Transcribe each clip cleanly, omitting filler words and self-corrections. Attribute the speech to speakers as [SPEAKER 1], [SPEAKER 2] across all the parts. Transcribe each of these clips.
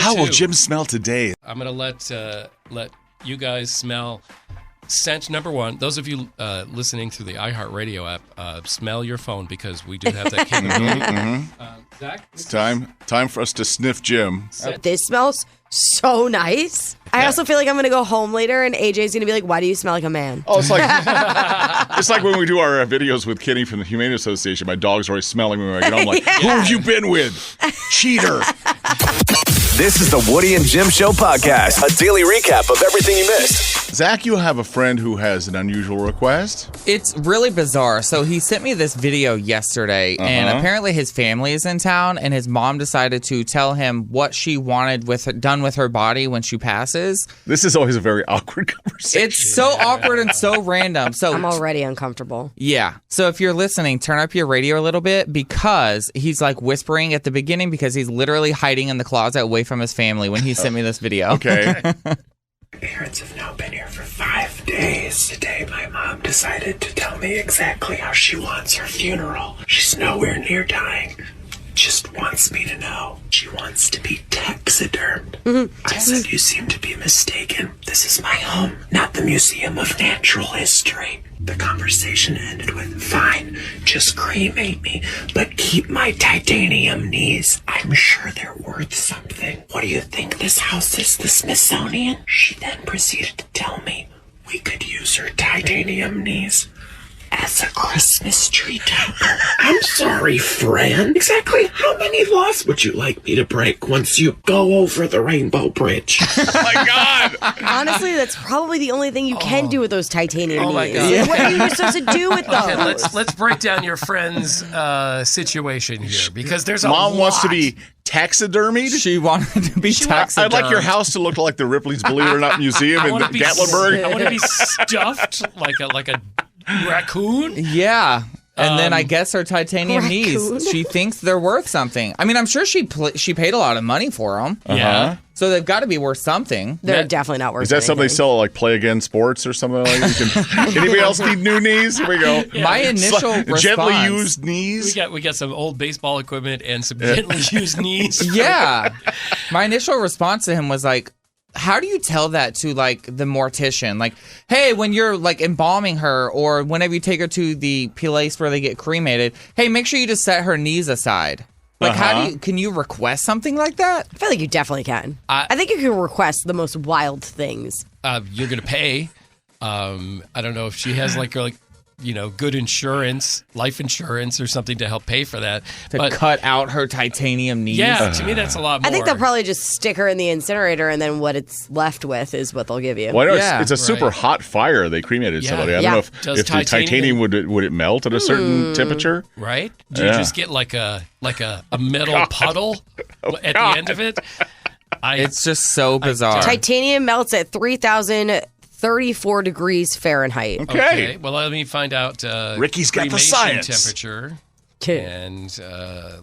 [SPEAKER 1] number
[SPEAKER 2] How
[SPEAKER 1] 2.
[SPEAKER 2] will Jim smell today?
[SPEAKER 1] I'm going to let you guys smell scent number 1. Those of you listening through the iHeartRadio app, smell your phone because we do have that capability. Zach?
[SPEAKER 2] It's time for us to sniff Jim.
[SPEAKER 3] This smells so nice. I also feel like I'm going to go home later and AJ's going to be like, why do you smell like a man?
[SPEAKER 2] Oh, it's like when we do our videos with Kenny from the Humane Association. My dog's always smelling me when I get home. I'm like, who have you been with? Cheater.
[SPEAKER 4] This is the Woody and Jim Show podcast, a daily recap of everything you missed.
[SPEAKER 2] Zach, you have a friend who has an unusual request.
[SPEAKER 5] It's really bizarre. So he sent me this video yesterday, and apparently his family is in town, and his mom decided to tell him what she wanted done with her body when she passes.
[SPEAKER 2] This is always a very awkward conversation.
[SPEAKER 5] It's so awkward and so random. So
[SPEAKER 3] I'm already uncomfortable.
[SPEAKER 5] Yeah. So if you're listening, turn up your radio a little bit because he's like whispering at the beginning because he's literally hiding in the closet away from his family when he sent me this video.
[SPEAKER 2] Okay.
[SPEAKER 6] Parents have now been here for 5 days. Today, my mom decided to tell me exactly how she wants her funeral. She's nowhere near dying. Just wants me to know. She wants to be taxidermed. I said, you seem to be mistaken. This is my home, not the Museum of Natural History. The conversation ended with, fine, just cremate me, but keep my titanium knees. I'm sure they're worth something. What do you think this house is, the Smithsonian? She then proceeded to tell me we could use her titanium knees as a Christmas tree topper. I'm sorry, friend. Exactly how many laws would you like me to break once you go over the Rainbow Bridge?
[SPEAKER 2] Oh, my God.
[SPEAKER 3] Honestly, that's probably the only thing you can do with those titanium knees.
[SPEAKER 1] my God.
[SPEAKER 3] What are you supposed to do with those?
[SPEAKER 1] Okay, let's break down your friend's situation here because there's a
[SPEAKER 2] Mom
[SPEAKER 1] lot.
[SPEAKER 2] wants to be taxidermied?
[SPEAKER 5] She wanted to be taxidermed.
[SPEAKER 2] I'd like your house to look like the Ripley's Believe It or Not Museum in Gatlinburg.
[SPEAKER 1] I want to be stuffed like a raccoon.
[SPEAKER 5] Yeah. And then I guess her titanium knees, she thinks they're worth something. I mean, I'm sure she paid a lot of money for them.
[SPEAKER 1] Yeah.
[SPEAKER 5] So they've got to be worth something.
[SPEAKER 3] They're definitely not worth
[SPEAKER 2] Is that something they sell at like Play Again Sports or something like that? Anybody else need new knees? Here we go.
[SPEAKER 1] Yeah.
[SPEAKER 5] My initial response.
[SPEAKER 2] Gently used knees.
[SPEAKER 1] We got some old baseball equipment and some gently used knees.
[SPEAKER 5] Yeah. My initial response to him was like, how do you tell that to like the mortician? Like, hey, when you're like embalming her or whenever you take her to the place where they get cremated, hey, make sure you just set her knees aside. Like, can you request something like that?
[SPEAKER 3] I feel like you definitely can. I think you can request the most wild things.
[SPEAKER 1] You're going to pay. I don't know if she has like good insurance, life insurance or something to help pay for that.
[SPEAKER 5] But cut out her titanium knees?
[SPEAKER 1] Yeah, to me that's a lot more.
[SPEAKER 3] I think they'll probably just stick her in the incinerator and then what it's left with is what they'll give you.
[SPEAKER 2] Well, I know it's a super hot fire they cremated somebody. I don't know if the titanium would it melt at a certain temperature?
[SPEAKER 1] Right? Do you just get like a metal puddle at the end of it?
[SPEAKER 5] It's just so bizarre.
[SPEAKER 3] Titanium melts at 3,034 degrees Fahrenheit.
[SPEAKER 2] Okay.
[SPEAKER 1] Well, let me find out.
[SPEAKER 2] Ricky's got the
[SPEAKER 1] cremation
[SPEAKER 2] science.
[SPEAKER 1] Temperature. And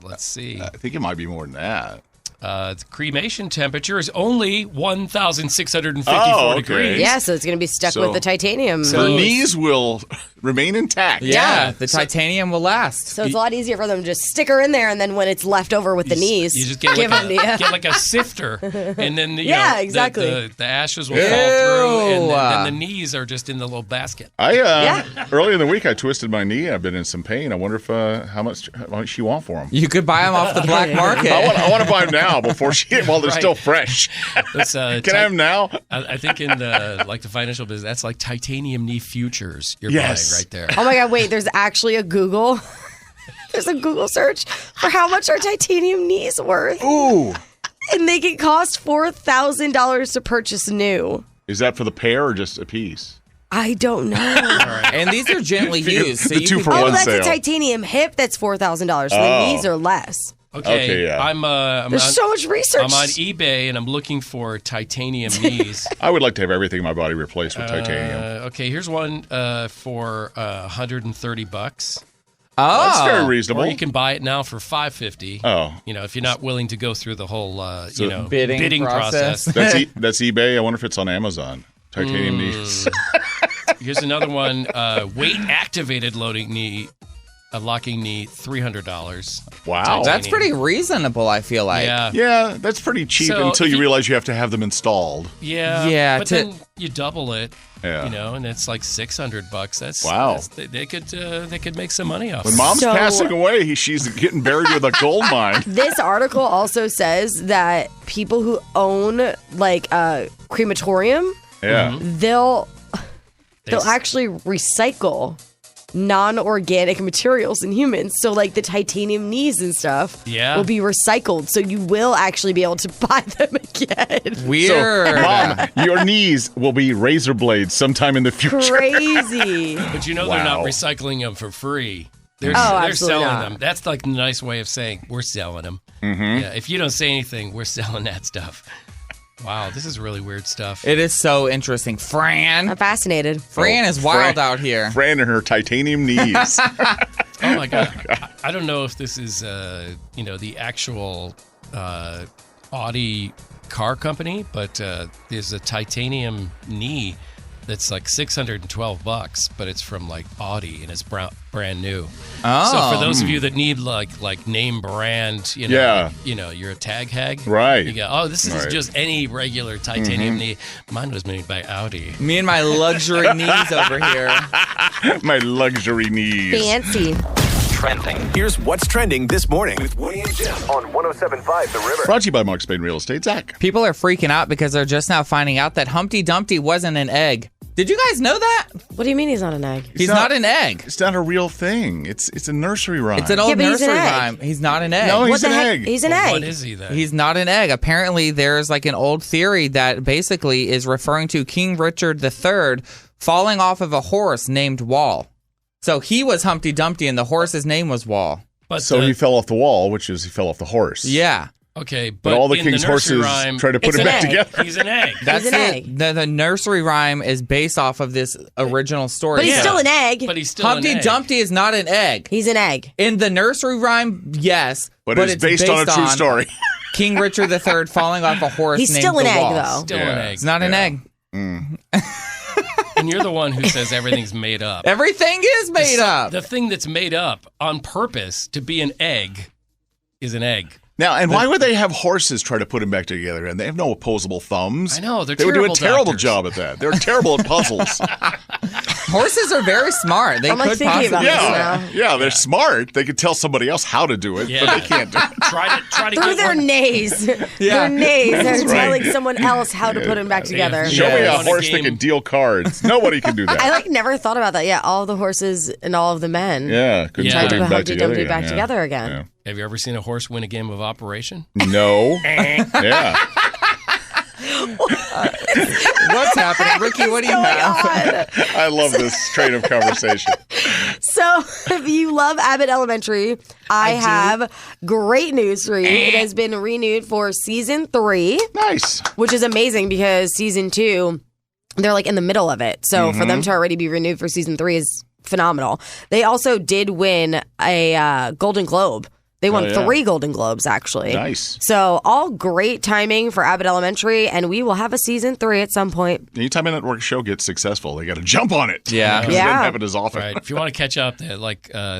[SPEAKER 1] let's see.
[SPEAKER 2] I think it might be more than that.
[SPEAKER 1] The cremation temperature is only 1,654 degrees.
[SPEAKER 3] Yeah, so it's going to be stuck with the titanium.
[SPEAKER 2] So the knees will remain intact.
[SPEAKER 5] Yeah, the titanium will last.
[SPEAKER 3] So it's a lot easier for them to just stick her in there, and then when it's left over with the knees,
[SPEAKER 1] you just get like a sifter, and then
[SPEAKER 3] exactly.
[SPEAKER 1] The ashes will fall through, and then the knees are just in the little basket.
[SPEAKER 2] Early in the week I twisted my knee. I've been in some pain. I wonder if how much she want for them.
[SPEAKER 5] You could buy them off the black market.
[SPEAKER 2] I want to buy them now while they're still fresh. Can I have them now?
[SPEAKER 1] I think in the financial business, that's like titanium knee futures. You're buying right there.
[SPEAKER 3] Oh my God! Wait, there's actually a Google. There's a Google search for how much are titanium knees worth.
[SPEAKER 2] Ooh!
[SPEAKER 3] And they can cost $4,000 to purchase new.
[SPEAKER 2] Is that for the pair or just a piece?
[SPEAKER 3] I don't know.
[SPEAKER 5] Right. And these are gently used. So
[SPEAKER 2] the 2-for-1
[SPEAKER 3] that's
[SPEAKER 2] sale.
[SPEAKER 3] a titanium hip. That's $4,000. So the knees are less.
[SPEAKER 1] Okay,
[SPEAKER 2] yeah.
[SPEAKER 1] I'm
[SPEAKER 3] There's so much research.
[SPEAKER 1] I'm on eBay and I'm looking for titanium knees.
[SPEAKER 2] I would like to have everything in my body replaced with titanium.
[SPEAKER 1] Okay, here's one for $130.
[SPEAKER 2] Oh, that's very reasonable.
[SPEAKER 1] Or you can buy it now for $550.
[SPEAKER 2] Oh,
[SPEAKER 1] if you're not willing to go through the whole
[SPEAKER 5] bidding process.
[SPEAKER 2] That's eBay. I wonder if it's on Amazon. Titanium knees.
[SPEAKER 1] Here's another one: weight activated loading knee. a locking knee, $300.
[SPEAKER 2] Wow.
[SPEAKER 5] That's pretty reasonable, I feel like.
[SPEAKER 1] Yeah.
[SPEAKER 2] Yeah, that's pretty cheap
[SPEAKER 1] So
[SPEAKER 2] until
[SPEAKER 1] if
[SPEAKER 2] you
[SPEAKER 1] you-
[SPEAKER 2] realize you have to have them installed.
[SPEAKER 1] Yeah.
[SPEAKER 5] Yeah,
[SPEAKER 1] But then you double it.
[SPEAKER 2] Yeah.
[SPEAKER 1] You know, and it's like $600. That's
[SPEAKER 2] Wow.
[SPEAKER 1] They could make some money off.
[SPEAKER 2] When
[SPEAKER 1] it.
[SPEAKER 2] Mom's
[SPEAKER 3] So-
[SPEAKER 2] passing away, she's getting buried with a gold mine.
[SPEAKER 3] This article also says that people who own like a crematorium,
[SPEAKER 2] Yeah.
[SPEAKER 3] they'll
[SPEAKER 1] They-
[SPEAKER 3] actually recycle non-organic materials in humans. So like the titanium knees and stuff
[SPEAKER 1] Yeah.
[SPEAKER 3] will be recycled. So you will actually be able to buy them again.
[SPEAKER 5] Weird.
[SPEAKER 2] So, Mom, your knees will be razor blades sometime in the future.
[SPEAKER 3] Crazy.
[SPEAKER 1] But you know they're not
[SPEAKER 2] Wow.
[SPEAKER 1] recycling them for free. They're
[SPEAKER 3] absolutely
[SPEAKER 1] selling
[SPEAKER 3] not.
[SPEAKER 1] them. That's like a nice way of saying we're selling them.
[SPEAKER 2] Mm-hmm.
[SPEAKER 1] Yeah, if you don't say anything, we're selling that stuff. Wow, this is really weird stuff.
[SPEAKER 5] It is so interesting. Fran
[SPEAKER 3] I'm fascinated.
[SPEAKER 5] is wild out here.
[SPEAKER 2] Fran and her titanium knees.
[SPEAKER 1] Oh my god! I don't know if this is the actual Audi car company, but there's a titanium knee that's like $612, but it's from like Audi and it's brand new.
[SPEAKER 5] Oh.
[SPEAKER 1] So for those of you that need like name brand,
[SPEAKER 2] Yeah.
[SPEAKER 1] you're a tag hag,
[SPEAKER 2] Right.
[SPEAKER 1] You go, oh, this is
[SPEAKER 2] Right.
[SPEAKER 1] just any regular titanium knee. Mine was made by Audi.
[SPEAKER 5] Me and my luxury knees over here.
[SPEAKER 2] My luxury knees.
[SPEAKER 3] Fancy.
[SPEAKER 4] Trending. Here's what's trending this morning with Woody and Jim on 107.5 The River.
[SPEAKER 2] Brought to you by Mark Spain Real Estate. Zach.
[SPEAKER 5] People are freaking out because they're just now finding out that Humpty Dumpty wasn't an egg. Did you guys know that?
[SPEAKER 3] What do you mean he's not an egg?
[SPEAKER 5] He's not an egg.
[SPEAKER 2] It's not a real thing. It's a nursery rhyme.
[SPEAKER 5] It's an old
[SPEAKER 3] Yeah, but he's an
[SPEAKER 5] nursery
[SPEAKER 3] egg.
[SPEAKER 5] rhyme. He's not an egg.
[SPEAKER 2] No,
[SPEAKER 3] What
[SPEAKER 2] he's
[SPEAKER 3] the
[SPEAKER 2] an
[SPEAKER 3] heck?
[SPEAKER 2] egg.
[SPEAKER 3] He's an
[SPEAKER 1] Well,
[SPEAKER 3] egg.
[SPEAKER 1] what is he then?
[SPEAKER 5] He's not an egg. Apparently, there's like an old theory that basically is referring to King Richard III falling off of a horse named Wall. So he was Humpty Dumpty and the horse's name was Wall.
[SPEAKER 1] But
[SPEAKER 2] So he fell off the wall, which is he fell off the horse.
[SPEAKER 5] Yeah.
[SPEAKER 1] okay,
[SPEAKER 2] But all the
[SPEAKER 1] in
[SPEAKER 2] king's
[SPEAKER 1] nursery
[SPEAKER 2] horses
[SPEAKER 1] rhyme,
[SPEAKER 2] try to put
[SPEAKER 3] it's
[SPEAKER 2] it
[SPEAKER 3] an
[SPEAKER 2] back
[SPEAKER 3] egg.
[SPEAKER 2] together.
[SPEAKER 1] He's an egg.
[SPEAKER 5] That's
[SPEAKER 3] an
[SPEAKER 5] it.
[SPEAKER 3] egg.
[SPEAKER 5] The nursery rhyme is based off of this original story.
[SPEAKER 3] But he's
[SPEAKER 1] Yeah.
[SPEAKER 3] still an egg.
[SPEAKER 1] But he's still
[SPEAKER 5] Humpty
[SPEAKER 1] an egg.
[SPEAKER 5] Dumpty is not an egg.
[SPEAKER 3] He's an egg.
[SPEAKER 5] In the nursery rhyme, yes.
[SPEAKER 2] But it's based on a true story.
[SPEAKER 5] King Richard III falling off a horse
[SPEAKER 3] He's
[SPEAKER 5] named
[SPEAKER 3] still an
[SPEAKER 5] the
[SPEAKER 3] egg,
[SPEAKER 5] Wall.
[SPEAKER 3] though.
[SPEAKER 1] Still
[SPEAKER 2] Yeah.
[SPEAKER 1] an egg.
[SPEAKER 5] It's not an egg.
[SPEAKER 1] And you're the one who says everything's made up.
[SPEAKER 5] Everything is made up.
[SPEAKER 1] The thing that's made up on purpose to be an egg is an egg.
[SPEAKER 2] Now, and why would they have horses try to put him back together? And they have no opposable thumbs.
[SPEAKER 1] I know, they're
[SPEAKER 2] They would do a
[SPEAKER 1] terrible
[SPEAKER 2] terrible
[SPEAKER 1] doctors.
[SPEAKER 2] job at that. They're terrible at puzzles.
[SPEAKER 5] Horses are very smart. They
[SPEAKER 3] I'm, like,
[SPEAKER 5] could
[SPEAKER 3] thinking
[SPEAKER 5] possibly.
[SPEAKER 3] about this now.
[SPEAKER 2] Yeah, they're smart. They could tell somebody else how to do it,
[SPEAKER 1] Yeah.
[SPEAKER 2] but they can't do it.
[SPEAKER 1] Try to
[SPEAKER 3] Through
[SPEAKER 1] get
[SPEAKER 3] their
[SPEAKER 1] one.
[SPEAKER 3] nays.
[SPEAKER 5] Yeah.
[SPEAKER 3] Their nays. They're
[SPEAKER 2] That's right.
[SPEAKER 3] telling someone else how to put them back together.
[SPEAKER 2] Show me a
[SPEAKER 1] Yeah.
[SPEAKER 2] horse that can deal cards. Nobody can do that.
[SPEAKER 3] I like never thought about that. Yeah, all the horses and all of the men.
[SPEAKER 2] Yeah, couldn't
[SPEAKER 1] Yeah.
[SPEAKER 2] put
[SPEAKER 3] Tried to
[SPEAKER 2] him
[SPEAKER 3] put
[SPEAKER 2] back
[SPEAKER 3] Humpty
[SPEAKER 2] together
[SPEAKER 3] Dumpty
[SPEAKER 2] again.
[SPEAKER 3] back
[SPEAKER 2] Yeah.
[SPEAKER 3] together again.
[SPEAKER 2] Yeah.
[SPEAKER 1] Have you ever seen a horse win a game of Operation?
[SPEAKER 2] No. Yeah.
[SPEAKER 5] What's happening? Ricky, what do you have?
[SPEAKER 2] I love this train of conversation.
[SPEAKER 3] So, if you love Abbott Elementary, I have great news for you. It has been renewed for season 3,
[SPEAKER 2] Nice.
[SPEAKER 3] which is amazing because season 2, they're like in the middle of it. So, for them to already be renewed for season 3 is phenomenal. They also did win a Golden Globe. They won
[SPEAKER 2] Oh, yeah.
[SPEAKER 3] 3 Golden Globes, actually.
[SPEAKER 2] Nice.
[SPEAKER 3] So, all great timing for Abbott Elementary, and we will have a season 3 at some point.
[SPEAKER 2] Anytime a network show gets successful, they got to jump on it.
[SPEAKER 5] Yeah.
[SPEAKER 2] Because it
[SPEAKER 3] Yeah.
[SPEAKER 2] doesn't happen as often.
[SPEAKER 1] Right. If you want to catch up,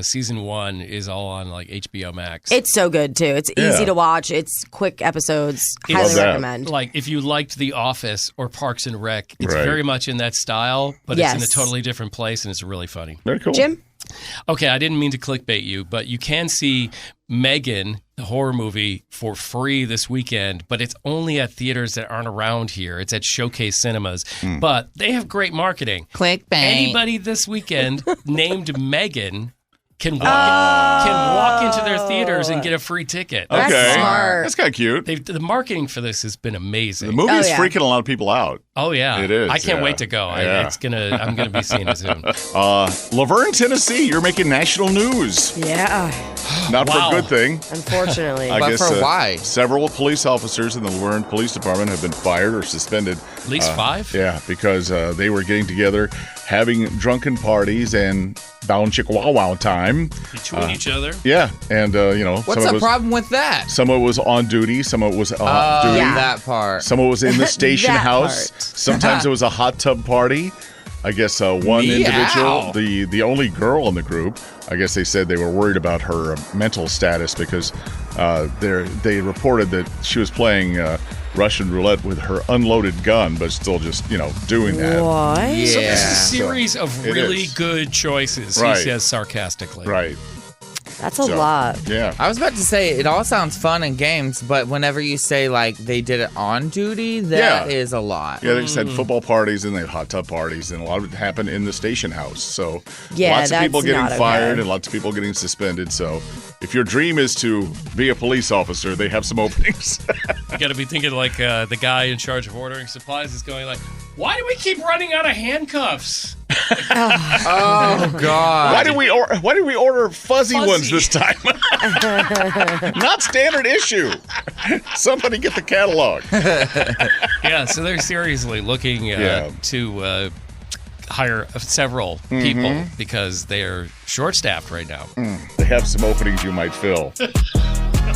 [SPEAKER 1] season 1 is all on like HBO Max.
[SPEAKER 3] It's so good, too. It's
[SPEAKER 2] Yeah.
[SPEAKER 3] easy to watch. It's quick episodes.
[SPEAKER 1] Love
[SPEAKER 3] Highly
[SPEAKER 2] that.
[SPEAKER 3] recommend.
[SPEAKER 1] like if you liked The Office or Parks and Rec, it's
[SPEAKER 2] Right.
[SPEAKER 1] very much in that style, but it's in a
[SPEAKER 3] Yes.
[SPEAKER 1] totally different place and it's really funny.
[SPEAKER 2] Very cool.
[SPEAKER 3] Jim?
[SPEAKER 1] Okay, I didn't mean to clickbait you, but you can see Megan, the horror movie, for free this weekend, but it's only at theaters that aren't around here. It's at Showcase Cinemas, but they have great marketing.
[SPEAKER 5] Clickbait.
[SPEAKER 1] Anybody this weekend named Megan can walk into their theaters and get a free ticket.
[SPEAKER 2] Okay.
[SPEAKER 3] That's smart.
[SPEAKER 2] That's kind of cute.
[SPEAKER 1] The marketing for this has been amazing.
[SPEAKER 2] The movie is
[SPEAKER 3] Oh, yeah.
[SPEAKER 2] freaking a lot of people out.
[SPEAKER 1] Oh yeah,
[SPEAKER 2] It is,
[SPEAKER 1] I can't
[SPEAKER 2] yeah.
[SPEAKER 1] wait to go.
[SPEAKER 2] Yeah.
[SPEAKER 1] I'm gonna be seeing it soon.
[SPEAKER 2] Laverne, Tennessee, you're making national news.
[SPEAKER 3] Yeah,
[SPEAKER 2] Not
[SPEAKER 1] Wow.
[SPEAKER 2] for a good thing.
[SPEAKER 3] unfortunately.
[SPEAKER 2] I
[SPEAKER 5] But
[SPEAKER 2] guess
[SPEAKER 5] for why?
[SPEAKER 2] several police officers in the Laverne Police Department have been fired or suspended.
[SPEAKER 1] At least 5.
[SPEAKER 2] Yeah, because they were getting together, having drunken parties, and bound chick wow wow time.
[SPEAKER 1] Between each other.
[SPEAKER 2] Yeah, and
[SPEAKER 5] What's the problem with that?
[SPEAKER 2] Some of it was on duty, some of it was off duty.
[SPEAKER 3] Yeah.
[SPEAKER 5] That part.
[SPEAKER 2] Some of it was in the station
[SPEAKER 3] That
[SPEAKER 2] house.
[SPEAKER 3] part.
[SPEAKER 2] Sometimes it was a hot tub party. I guess one individual, the only girl in the group, I guess they said they were worried about her mental status because they reported that she was playing Russian roulette with her unloaded gun, but still just, doing that.
[SPEAKER 3] What?
[SPEAKER 5] Yeah.
[SPEAKER 1] So this is a series of really good choices,
[SPEAKER 2] Right.
[SPEAKER 1] he says sarcastically.
[SPEAKER 2] Right.
[SPEAKER 3] That's a lot.
[SPEAKER 2] Yeah.
[SPEAKER 5] I was about to say, it all sounds fun in games, but whenever you say, like, they did it on duty, that is a lot.
[SPEAKER 2] Yeah, they just had football parties and they had hot tub parties, and a lot of it happened in the station house. So
[SPEAKER 3] Yeah,
[SPEAKER 2] lots of people
[SPEAKER 3] that's
[SPEAKER 2] getting
[SPEAKER 3] not
[SPEAKER 2] fired
[SPEAKER 3] okay.
[SPEAKER 2] and lots of people getting suspended. So if your dream is to be a police officer, they have some openings.
[SPEAKER 1] You got to be thinking like the guy in charge of ordering supplies is going like, why do we keep running out of handcuffs?
[SPEAKER 5] Oh, God.
[SPEAKER 2] Why did we order fuzzy ones this time? Not standard issue. Somebody get the catalog.
[SPEAKER 1] Yeah, so they're seriously looking to hire several people because they're short-staffed right now.
[SPEAKER 2] They have some openings you might fill.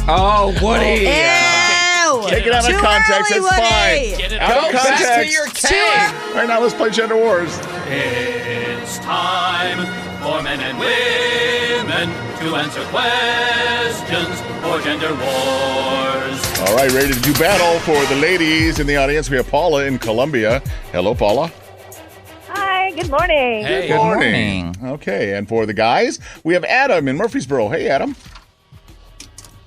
[SPEAKER 5] Oh, Woody.
[SPEAKER 3] Ew!
[SPEAKER 2] Take it out of
[SPEAKER 3] Too
[SPEAKER 2] context.
[SPEAKER 3] early,
[SPEAKER 2] It's
[SPEAKER 3] Woody.
[SPEAKER 2] fine.
[SPEAKER 1] Get it
[SPEAKER 2] Out of
[SPEAKER 1] out.
[SPEAKER 2] context.
[SPEAKER 5] Back to your cave.
[SPEAKER 2] Right now, let's play Gender Wars.
[SPEAKER 7] It's time for men and women to answer questions for gender wars.
[SPEAKER 2] All right, ready to do battle for the ladies in the audience. We have Paula in Columbia. Hello, Paula.
[SPEAKER 8] Hi, good morning.
[SPEAKER 1] Hey.
[SPEAKER 2] Good morning. Okay, and for the guys, we have Adam in Murfreesboro. Hey, Adam.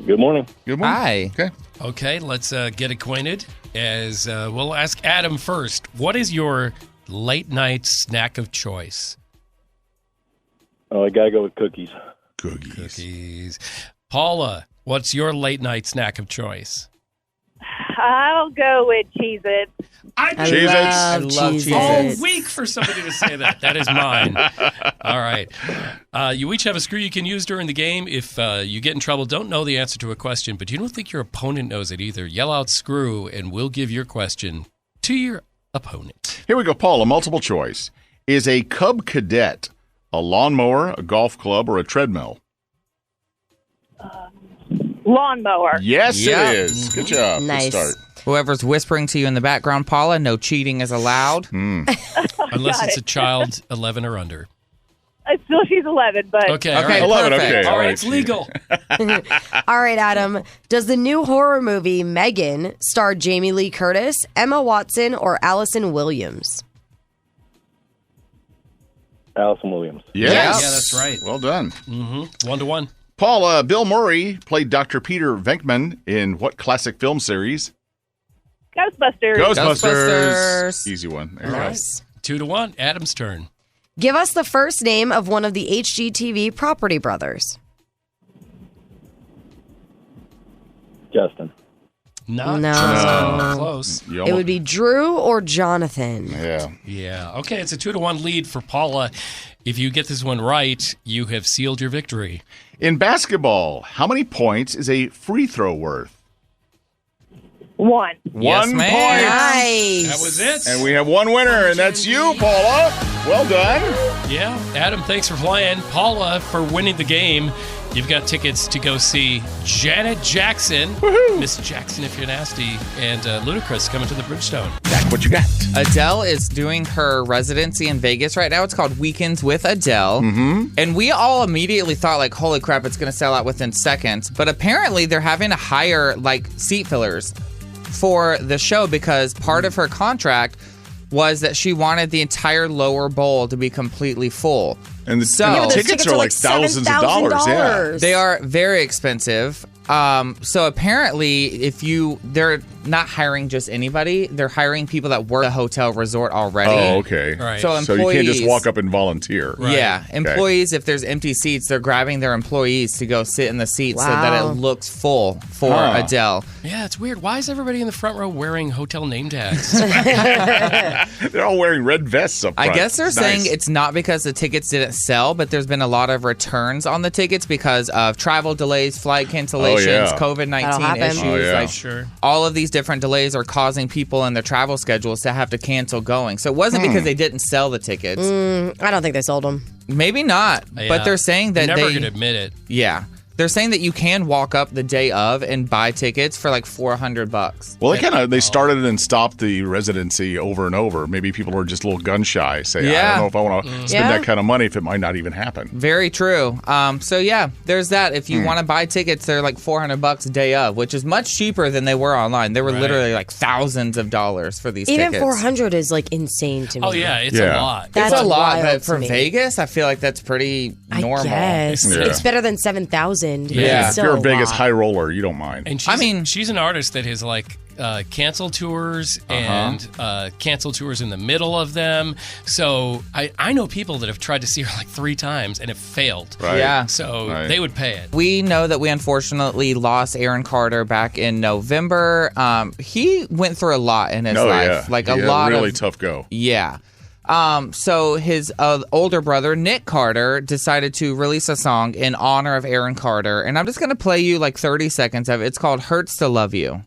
[SPEAKER 9] Good morning.
[SPEAKER 2] Good morning.
[SPEAKER 5] Hi.
[SPEAKER 2] Okay.
[SPEAKER 1] Okay, let's get acquainted. As we'll ask Adam first. What is your late night snack of choice?
[SPEAKER 9] Oh, I gotta go with cookies.
[SPEAKER 1] Cookies. Paula, what's your late night snack of choice?
[SPEAKER 8] I'll go with Cheez-It.
[SPEAKER 1] I
[SPEAKER 2] Cheez-Its.
[SPEAKER 5] I
[SPEAKER 3] love
[SPEAKER 5] love
[SPEAKER 3] Cheez-Its.
[SPEAKER 1] all week for somebody to say that. That is mine. All right. You each have a screw you can use during the game. If you get in trouble, don't know the answer to a question, but you don't think your opponent knows it either, yell out screw, and we'll give your question to your opponent.
[SPEAKER 2] Here we go, Paula. Multiple choice. Is a Cub Cadet a lawnmower, a golf club, or a treadmill?
[SPEAKER 8] Lawnmower.
[SPEAKER 2] Yes,
[SPEAKER 5] Yep.
[SPEAKER 2] it is. Good job.
[SPEAKER 3] Nice.
[SPEAKER 2] Good start.
[SPEAKER 5] Whoever's whispering to you in the background, Paula, no cheating is allowed.
[SPEAKER 1] Unless it's a child 11 or under.
[SPEAKER 8] Still, she's 11, but
[SPEAKER 1] Okay, all
[SPEAKER 5] Okay,
[SPEAKER 1] right.
[SPEAKER 2] 11,
[SPEAKER 5] perfect.
[SPEAKER 2] okay.
[SPEAKER 1] All right, it's legal.
[SPEAKER 3] All right, Adam. Does the new horror movie Megan star Jamie Lee Curtis, Emma Watson, or Allison Williams?
[SPEAKER 9] Allison Williams.
[SPEAKER 2] Yes.
[SPEAKER 1] Yeah, that's right.
[SPEAKER 2] Well done.
[SPEAKER 1] 1-1.
[SPEAKER 2] Paula, Bill Murray played Dr. Peter Venkman in what classic film series?
[SPEAKER 8] Ghostbusters.
[SPEAKER 5] Ghostbusters.
[SPEAKER 2] Easy one. There you go.
[SPEAKER 3] Nice.
[SPEAKER 1] 2-1. Adam's turn.
[SPEAKER 3] Give us the first name of one of the HGTV property brothers.
[SPEAKER 9] Justin.
[SPEAKER 1] Not
[SPEAKER 3] No.
[SPEAKER 1] close.
[SPEAKER 2] You
[SPEAKER 3] It
[SPEAKER 2] almost-
[SPEAKER 3] would be Drew or Jonathan.
[SPEAKER 2] Yeah.
[SPEAKER 1] Yeah. Okay, it's a 2-1 lead for Paula. If you get this one right, you have sealed your victory.
[SPEAKER 2] In basketball, how many points is a free throw worth?
[SPEAKER 8] 1.
[SPEAKER 5] Yes,
[SPEAKER 2] 1
[SPEAKER 5] ma'am.
[SPEAKER 2] point.
[SPEAKER 3] Nice.
[SPEAKER 1] That was it.
[SPEAKER 2] And we have one winner, and that's you, Paula. Well done.
[SPEAKER 1] Yeah. Adam, thanks for playing. Paula, for winning the game. You've got tickets to go see Janet Jackson, Miss Jackson if you're nasty, and Ludacris coming to the Bridgestone.
[SPEAKER 2] That's what you got.
[SPEAKER 5] Adele is doing her residency in Vegas right now. It's called Weekends with Adele. Mm-hmm. And we all immediately thought, like, holy crap, it's going to sell out within seconds. But apparently they're having to hire, like, seat fillers for the show because part of her contract was that she wanted the entire lower bowl to be completely full.
[SPEAKER 2] And the,
[SPEAKER 5] So-
[SPEAKER 2] and the
[SPEAKER 5] Yeah, but
[SPEAKER 3] those
[SPEAKER 2] tickets are like thousands of dollars. Yeah.
[SPEAKER 5] They are very expensive. So apparently, they're not hiring just anybody. They're hiring people that work at a hotel resort already.
[SPEAKER 2] Oh, okay.
[SPEAKER 1] Right.
[SPEAKER 5] So
[SPEAKER 2] So you can't just
[SPEAKER 5] employees-
[SPEAKER 2] walk up and volunteer.
[SPEAKER 5] Yeah, employees, if there's empty seats, they're grabbing their employees to go sit in the seat so that
[SPEAKER 3] Wow.
[SPEAKER 5] it looks full for
[SPEAKER 2] Huh.
[SPEAKER 5] Adele.
[SPEAKER 1] Yeah, it's weird. Why is everybody in the front row wearing hotel name tags?
[SPEAKER 2] They're all wearing red vests up
[SPEAKER 5] I
[SPEAKER 2] front.
[SPEAKER 5] guess they're
[SPEAKER 2] It's
[SPEAKER 5] saying
[SPEAKER 2] nice.
[SPEAKER 5] it's not because the tickets didn't sell, but there's been a lot of returns on the tickets because of travel delays, flight cancellations,
[SPEAKER 2] yeah.
[SPEAKER 5] COVID-19
[SPEAKER 3] That'll happen.
[SPEAKER 5] issues.
[SPEAKER 2] Oh, yeah.
[SPEAKER 5] Like,
[SPEAKER 1] Sure.
[SPEAKER 5] all of these different delays are causing people in their travel schedules to have to cancel going. So it wasn't because they didn't sell the tickets.
[SPEAKER 3] I don't think they sold them.
[SPEAKER 5] Maybe not,
[SPEAKER 1] Yeah.
[SPEAKER 5] but they're saying that
[SPEAKER 1] Never
[SPEAKER 5] they
[SPEAKER 1] going to admit it.
[SPEAKER 5] Yeah. They're saying that you can walk up the day of and buy tickets for like $400.
[SPEAKER 2] Well, they started and stopped the residency over and over. Maybe people are just a little gun shy. Say, I don't know if I want to spend that kind of money if it might not even happen.
[SPEAKER 5] Very true. So yeah, there's that. If you want to buy tickets, they're like $400 a day of, which is much cheaper than they were online. They were literally like thousands of dollars for these tickets.
[SPEAKER 3] Even $400 is like insane to me.
[SPEAKER 1] Oh yeah, it's a lot.
[SPEAKER 3] That's
[SPEAKER 5] a lot,
[SPEAKER 3] wild
[SPEAKER 5] but for
[SPEAKER 3] to me.
[SPEAKER 5] Vegas, I feel like that's pretty normal.
[SPEAKER 3] Yes.
[SPEAKER 2] Yeah.
[SPEAKER 3] It's better than 7,000.
[SPEAKER 5] Yeah.
[SPEAKER 3] It's
[SPEAKER 2] If you're a Vegas
[SPEAKER 3] lot.
[SPEAKER 2] high roller, you don't mind.
[SPEAKER 1] And she's an artist that has like canceled tours and canceled tours in the middle of them. So I know people that have tried to see her like 3 times and have failed.
[SPEAKER 2] Right.
[SPEAKER 5] Yeah.
[SPEAKER 1] So they would pay it.
[SPEAKER 5] We know that we unfortunately lost Aaron Carter back in November. He went through a lot in his life. Like
[SPEAKER 2] He
[SPEAKER 5] a
[SPEAKER 2] had
[SPEAKER 5] lot
[SPEAKER 2] really
[SPEAKER 5] of
[SPEAKER 2] tough go.
[SPEAKER 5] Yeah. So his older brother, Nick Carter, decided to release a song in honor of Aaron Carter. And I'm just going to play you like 30 seconds of it. It's called Hurts to Love You.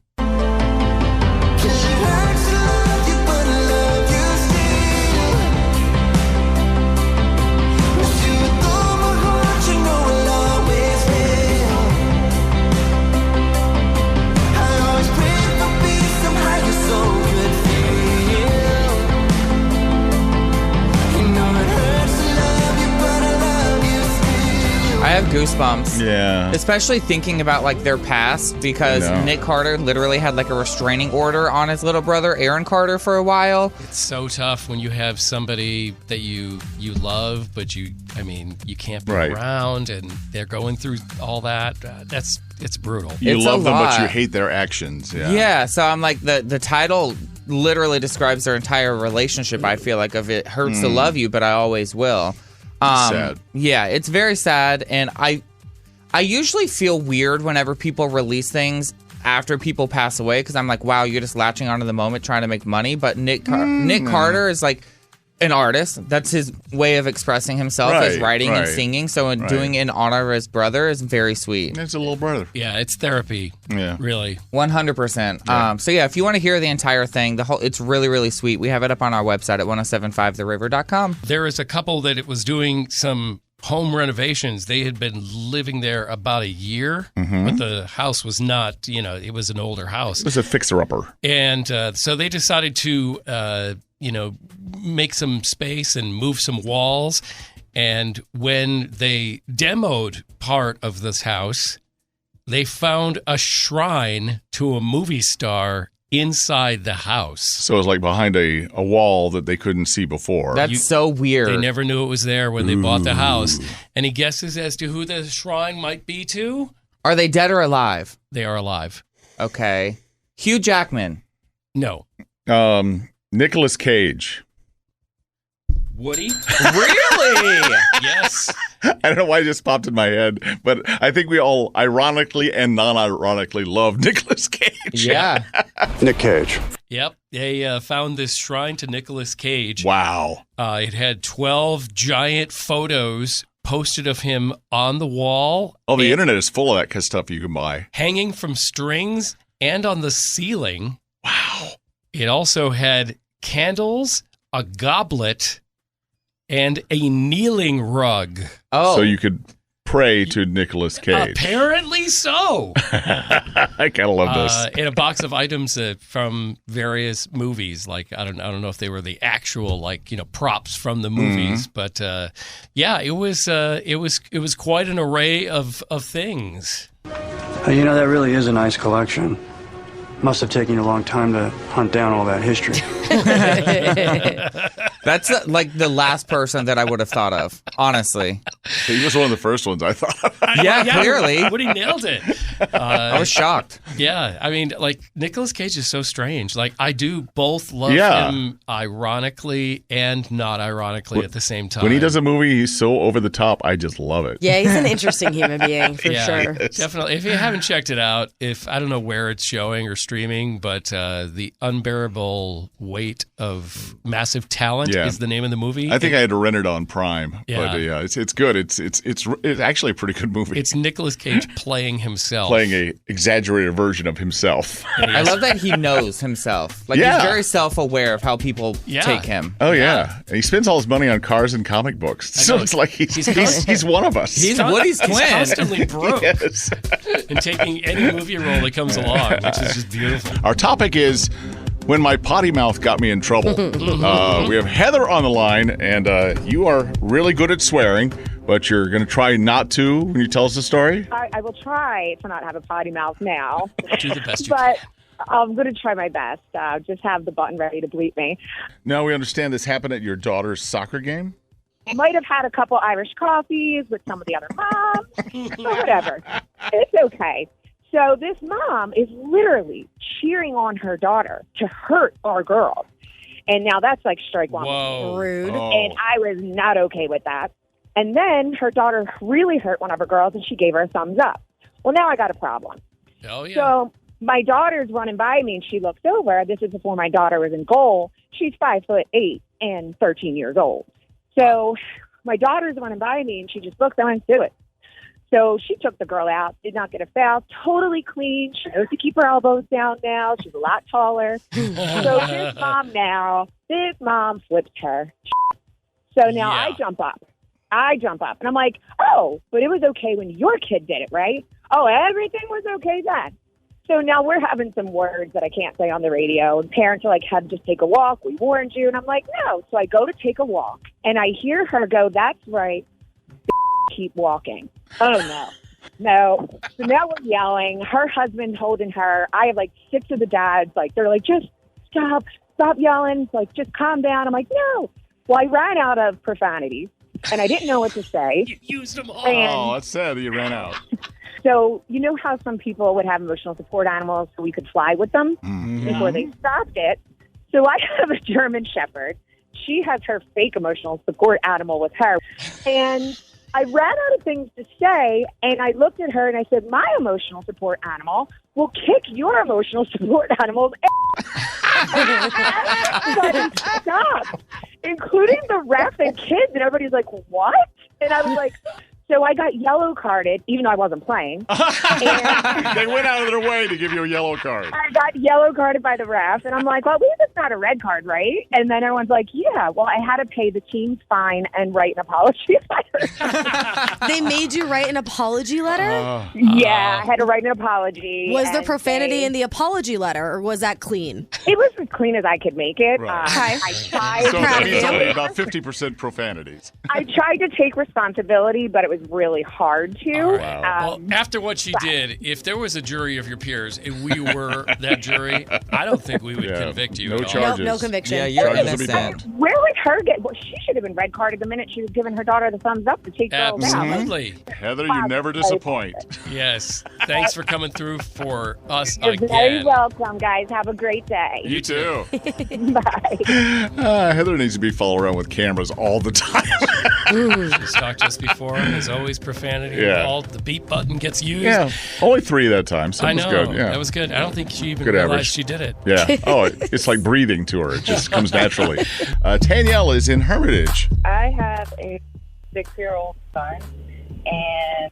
[SPEAKER 5] I have goosebumps.
[SPEAKER 2] Yeah.
[SPEAKER 5] Especially thinking about like their past, because Nick Carter literally had like a restraining order on his little brother Aaron Carter for a while.
[SPEAKER 1] It's so tough when you have somebody that you love, but you can't be around, and they're going through all that. It's brutal.
[SPEAKER 2] You
[SPEAKER 5] It's
[SPEAKER 2] love
[SPEAKER 5] a
[SPEAKER 2] them, but you
[SPEAKER 5] lot.
[SPEAKER 2] hate their actions. Yeah.
[SPEAKER 5] Yeah, so I'm like the title literally describes their entire relationship. I feel like of it hurts to love you, but I always will.
[SPEAKER 2] Sad.
[SPEAKER 5] Yeah, it's very sad, and I usually feel weird whenever people release things after people pass away, because I'm like, wow, you're just latching onto the moment trying to make money. But Nick Carter is like an artist. That's his way of expressing himself, is writing and singing. So doing it in honor of his brother is very sweet.
[SPEAKER 2] It's a little brother.
[SPEAKER 1] Yeah, it's therapy.
[SPEAKER 2] Yeah.
[SPEAKER 1] Really.
[SPEAKER 5] 100%. So yeah, if you want to hear the entire thing, it's really, really sweet. We have it up on our website at 1075theriver.com.
[SPEAKER 1] There is a couple that it was doing some home renovations. They had been living there about a year, but the house was not, it was an older house.
[SPEAKER 2] It was a fixer-upper.
[SPEAKER 1] And so they decided to, make some space and move some walls. And when they demoed part of this house, they found a shrine to a movie star inside the house.
[SPEAKER 2] So it was like behind a wall that they couldn't see before.
[SPEAKER 5] That's so weird.
[SPEAKER 1] They never knew it was there when they bought the house. Any guesses as to who the shrine might be to?
[SPEAKER 5] Are they dead or alive?
[SPEAKER 1] They are alive.
[SPEAKER 5] Okay. Hugh Jackman.
[SPEAKER 1] No.
[SPEAKER 2] Nicolas Cage.
[SPEAKER 1] Woody?
[SPEAKER 5] Really?
[SPEAKER 1] Yes.
[SPEAKER 2] I don't know why it just popped in my head, but I think we all ironically and non-ironically love Nicolas Cage.
[SPEAKER 5] Yeah.
[SPEAKER 9] Nick Cage.
[SPEAKER 1] Yep. They found this shrine to Nicolas Cage.
[SPEAKER 2] Wow.
[SPEAKER 1] It had 12 giant photos posted of him on the wall.
[SPEAKER 2] Oh, the internet is full of that kind of stuff you can buy.
[SPEAKER 1] Hanging from strings and on the ceiling.
[SPEAKER 2] Wow.
[SPEAKER 1] It also had candles, a goblet, and a kneeling rug.
[SPEAKER 5] Oh.
[SPEAKER 2] So you could pray to Nicolas Cage.
[SPEAKER 1] Apparently so.
[SPEAKER 2] I kind of love this.
[SPEAKER 1] And a box of items from various movies. Like I don't know if they were the actual props from the movies, but yeah, it was quite an array of things.
[SPEAKER 10] That really is a nice collection. Must have taken you a long time to hunt down all that history.
[SPEAKER 5] That's like the last person that I would have thought of, honestly.
[SPEAKER 2] He was one of the first ones I thought.
[SPEAKER 5] Yeah, clearly.
[SPEAKER 1] Woody nailed it.
[SPEAKER 5] I was shocked.
[SPEAKER 1] Yeah, I mean, Nicolas Cage is so strange. I do both love him ironically and not ironically at the same time.
[SPEAKER 2] When he does a movie, he's so over the top. I just love it.
[SPEAKER 3] Yeah, he's an interesting human being for sure.
[SPEAKER 1] Definitely. If you haven't checked it out, I don't know where it's showing or streaming, but The Unbearable Weight of Massive Talent is the name of the movie.
[SPEAKER 2] I think I had to rent it on Prime.
[SPEAKER 1] Yeah.
[SPEAKER 2] But it's good. It's actually a pretty good movie.
[SPEAKER 1] It's Nicolas Cage playing himself.
[SPEAKER 2] playing a exaggerated version of himself.
[SPEAKER 5] I love that he knows himself. Like, he's very self-aware of how people take him.
[SPEAKER 2] Oh, yeah. And he spends all his money on cars and comic books. So it's like he's one of us.
[SPEAKER 5] He's Woody's twin.
[SPEAKER 1] He's constantly broke.
[SPEAKER 2] Yes.
[SPEAKER 1] And taking any movie role that comes along, which is just beautiful.
[SPEAKER 2] Our topic is when my potty mouth got me in trouble. We have Heather on the line, and you are really good at swearing, but you're going to try not to when you tell us the story?
[SPEAKER 8] I will try to not have a potty mouth now.
[SPEAKER 1] Do the best you
[SPEAKER 8] But
[SPEAKER 1] can.
[SPEAKER 8] I'm going to try my best. Just have the button ready to bleep me.
[SPEAKER 2] Now we understand this happened at your daughter's soccer game?
[SPEAKER 8] Might have had a couple Irish coffees with some of the other moms, or whatever. It's okay. So this mom is literally cheering on her daughter to hurt our girls. And now that's like strike one.
[SPEAKER 1] Whoa.
[SPEAKER 3] Rude.
[SPEAKER 2] Oh.
[SPEAKER 8] And I was not okay with that. And then her daughter really hurt one of her girls, and she gave her a thumbs up. Well, now I got a problem.
[SPEAKER 1] Oh, yeah.
[SPEAKER 8] So my daughter's running by me, and she looks over. This is before my daughter was in goal. She's 5'8" and 13 years old. So my daughter's running by me, and she just looks. I went to do it. So she took the girl out, did not get a foul, totally clean. She knows to keep her elbows down now. She's a lot taller. So this mom flips her. So now I jump up. And I'm like, oh, but it was okay when your kid did it, right? Oh, everything was okay then. So now we're having some words that I can't say on the radio. And parents are like, had to just take a walk. We warned you. And I'm like, no. So I go to take a walk. And I hear her go, that's right. Keep walking. Oh, no. No. So now we're yelling. Her husband holding her. I have like 6 of the dads. Like, they're like, just stop yelling. Like, just calm down. I'm like, no. Well, I ran out of profanities. And I didn't know what to say.
[SPEAKER 1] You used them all.
[SPEAKER 2] Oh, that's sad that you ran out.
[SPEAKER 8] So you know how some people would have emotional support animals so we could fly with them before they stopped it? So I have a German Shepherd. She has her fake emotional support animal with her. And I ran out of things to say, and I looked at her and I said, my emotional support animal will kick your emotional support animal's ass. Stop. Including the ref and kids, and everybody's like, what? And I was like, so I got yellow carded, even though I wasn't playing. And
[SPEAKER 2] They went out of their way to give you a yellow card.
[SPEAKER 8] I got yellow carded by the ref, and I'm like, well, at least it's not a red card, right? And then everyone's like, yeah, well, I had to pay the team's fine and write an apology letter.
[SPEAKER 3] They made you write an apology letter?
[SPEAKER 8] Yeah, I had to write an apology.
[SPEAKER 3] Was there
[SPEAKER 8] and
[SPEAKER 3] profanity
[SPEAKER 8] say-
[SPEAKER 3] in the apology letter, or was that clean?
[SPEAKER 8] It was as clean as I could make it.
[SPEAKER 2] Right.
[SPEAKER 8] I tried.
[SPEAKER 2] So
[SPEAKER 3] proud
[SPEAKER 2] that
[SPEAKER 3] of
[SPEAKER 2] means
[SPEAKER 3] you.
[SPEAKER 2] only about 50% profanities.
[SPEAKER 8] I tried to take responsibility, but it was really hard to.
[SPEAKER 1] Well, after what she did, if there was a jury of your peers, if we were that jury, I don't think we would convict you.
[SPEAKER 2] No
[SPEAKER 1] at all.
[SPEAKER 2] charges.
[SPEAKER 3] No conviction.
[SPEAKER 5] Yeah, you're
[SPEAKER 2] Charges will be
[SPEAKER 5] innocent.
[SPEAKER 2] dropped.
[SPEAKER 8] Where would her get? Well, she should have been red carded the minute she was giving her daughter the thumbs up to take girls out.
[SPEAKER 1] Absolutely.
[SPEAKER 2] Heather, you never disappoint.
[SPEAKER 1] Yes. Thanks for coming through for us
[SPEAKER 8] You're very
[SPEAKER 1] again.
[SPEAKER 8] welcome, guys. Have a great day.
[SPEAKER 2] You too.
[SPEAKER 8] Bye.
[SPEAKER 2] Heather needs to be followed around with cameras all the time.
[SPEAKER 1] She's talked just before. There's always profanity.
[SPEAKER 2] Yeah.
[SPEAKER 1] All the beep button gets used.
[SPEAKER 2] Yeah, only 3 that time. So
[SPEAKER 1] I
[SPEAKER 2] it was
[SPEAKER 1] know.
[SPEAKER 2] good. Yeah,
[SPEAKER 1] That was good. I don't think she even
[SPEAKER 2] Good
[SPEAKER 1] realized
[SPEAKER 2] average.
[SPEAKER 1] she did it.
[SPEAKER 2] Yeah. Oh, it's like breathing to her. It just comes naturally. Tanielle is in Hermitage.
[SPEAKER 11] I have a 6-year-old son, and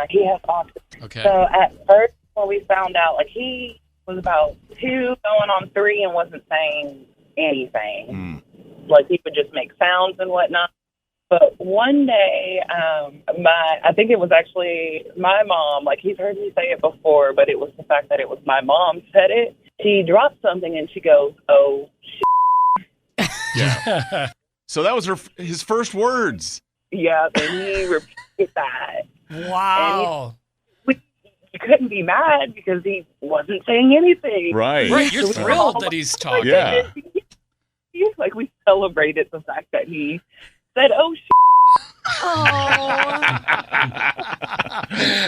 [SPEAKER 11] he has autism.
[SPEAKER 1] Okay.
[SPEAKER 11] So at first, when we found out, like, he was about 2 going on 3 and wasn't saying anything. Like, he would just make sounds and whatnot. But one day, I think it was actually my mom, like, he's heard me say it before, but it was the fact that it was my mom said it. She dropped something and she goes, oh,
[SPEAKER 2] Yeah. So that was his first words.
[SPEAKER 11] yeah, and he repeated that.
[SPEAKER 1] Wow.
[SPEAKER 11] You couldn't be mad because he wasn't saying anything.
[SPEAKER 2] Right.
[SPEAKER 1] Right. You're thrilled that he's talking.
[SPEAKER 2] Yeah.
[SPEAKER 11] Like, we celebrated the fact that he said, oh,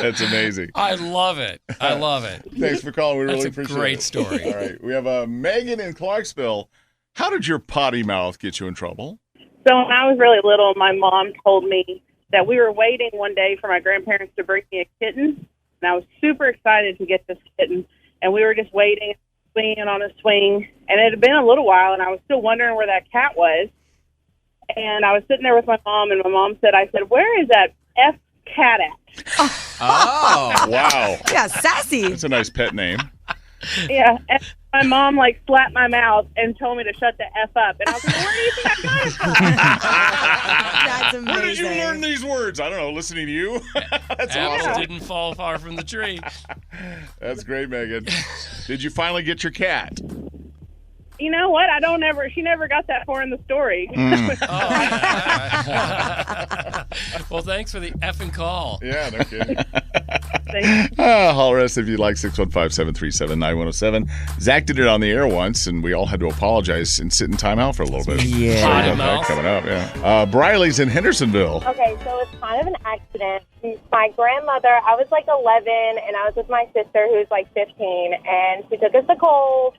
[SPEAKER 2] That's amazing.
[SPEAKER 1] I love it. I love it.
[SPEAKER 2] Thanks for calling. We
[SPEAKER 1] That's
[SPEAKER 2] really
[SPEAKER 1] a
[SPEAKER 2] appreciate
[SPEAKER 1] great
[SPEAKER 2] it.
[SPEAKER 1] story.
[SPEAKER 2] All right. We have Megan in Clarksville. How did your potty mouth get you in trouble?
[SPEAKER 12] So when I was really little, my mom told me that we were waiting one day for my grandparents to bring me a kitten, and I was super excited to get this kitten, and we were just waiting, swinging on a swing, and it had been a little while, and I was still wondering where that cat was, and I was sitting there with my mom, and my mom said, I said, where is that F cat at?
[SPEAKER 5] Oh.
[SPEAKER 2] Wow.
[SPEAKER 3] Yeah, sassy.
[SPEAKER 2] That's a nice pet name.
[SPEAKER 12] Yeah. And my mom slapped my mouth and told me to shut the F up. And I was like, where do you think I got it from?
[SPEAKER 3] That's amazing.
[SPEAKER 2] Where did you learn these words? I don't know, listening to you. That's awesome.
[SPEAKER 1] Didn't fall far from the tree.
[SPEAKER 2] That's great, Megan. Did you finally get your cat?
[SPEAKER 12] You know what? She never got that far in the story.
[SPEAKER 1] Well, thanks for the effing call.
[SPEAKER 2] Yeah, no kidding. Holler at us if you'd like, 615-737-9107. Zach did it on the air once, and we all had to apologize and sit in timeout for a little bit.
[SPEAKER 5] Yeah.
[SPEAKER 2] Sorry about that coming up, yeah. Briley's in Hendersonville.
[SPEAKER 13] Okay, so it's kind of an accident. My grandmother, I was like 11, and I was with my sister who's like 15, and she took us to Kohl's,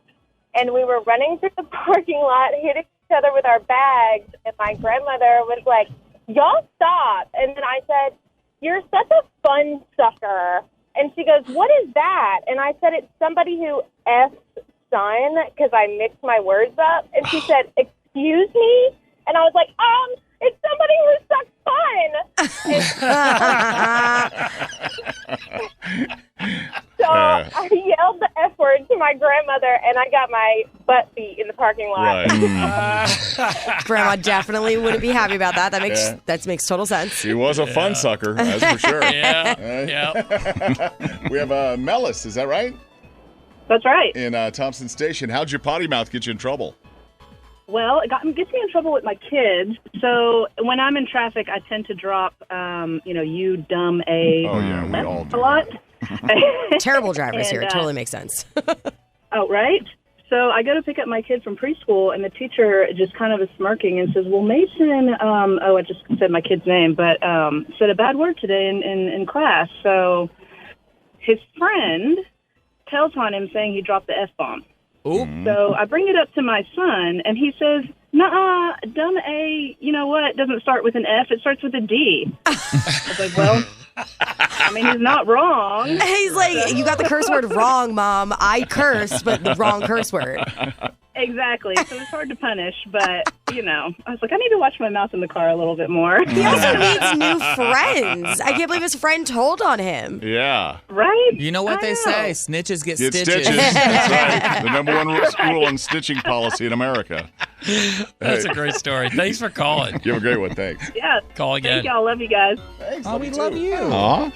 [SPEAKER 13] and we were running through the parking lot, hitting each other with our bags, and my grandmother was like, y'all stop. And then I said, you're such a fun sucker. And she goes, what is that? And I said, it's somebody who F's son, because I mixed my words up. And she said, excuse me? And I was like, it's somebody who sucks fun. So I yelled the F word to my grandmother, and I got my butt beat in the parking lot.
[SPEAKER 2] Right.
[SPEAKER 3] Grandma definitely wouldn't be happy about that. That makes total sense.
[SPEAKER 2] She was a fun sucker, that's for sure.
[SPEAKER 1] Yeah.
[SPEAKER 2] We have Mellis, is that right?
[SPEAKER 12] That's right.
[SPEAKER 2] In Thompson Station. How'd your potty mouth get you in trouble?
[SPEAKER 12] Well, it gets me in trouble with my kids. So when I'm in traffic, I tend to drop, you dumb A.
[SPEAKER 2] Oh, yeah, we all do.
[SPEAKER 12] A lot.
[SPEAKER 3] Terrible drivers here. It
[SPEAKER 12] And,
[SPEAKER 3] totally makes sense.
[SPEAKER 12] Oh, right? So I go to pick up my kid from preschool, and the teacher just kind of is smirking and says, well, Mason, I just said my kid's name, but said a bad word today in class. So his friend tells on him saying he dropped the F-bomb.
[SPEAKER 5] Ooh.
[SPEAKER 12] So I bring it up to my son, and he says, nuh-uh, dumb A, you know what, doesn't start with an F, it starts with a D. I was like, well, I mean, he's not wrong.
[SPEAKER 3] He's like, you got the curse word wrong, Mom. I cursed, but the wrong curse word.
[SPEAKER 12] Exactly. So it's hard to punish, but, I was like, I need to watch my mouth in the car a little bit more.
[SPEAKER 3] He also needs new friends. I can't believe his friend told on him.
[SPEAKER 2] Yeah.
[SPEAKER 12] Right?
[SPEAKER 5] You know what they say? Snitches get stitches.
[SPEAKER 2] That's right. The number one rule in stitching policy in America.
[SPEAKER 1] That's a great story. Thanks for calling.
[SPEAKER 2] You have a great one. Thanks.
[SPEAKER 12] Yeah.
[SPEAKER 1] Call again.
[SPEAKER 12] Thank y'all. Love you guys.
[SPEAKER 2] Thanks.
[SPEAKER 5] Oh, we love you.
[SPEAKER 2] Aw.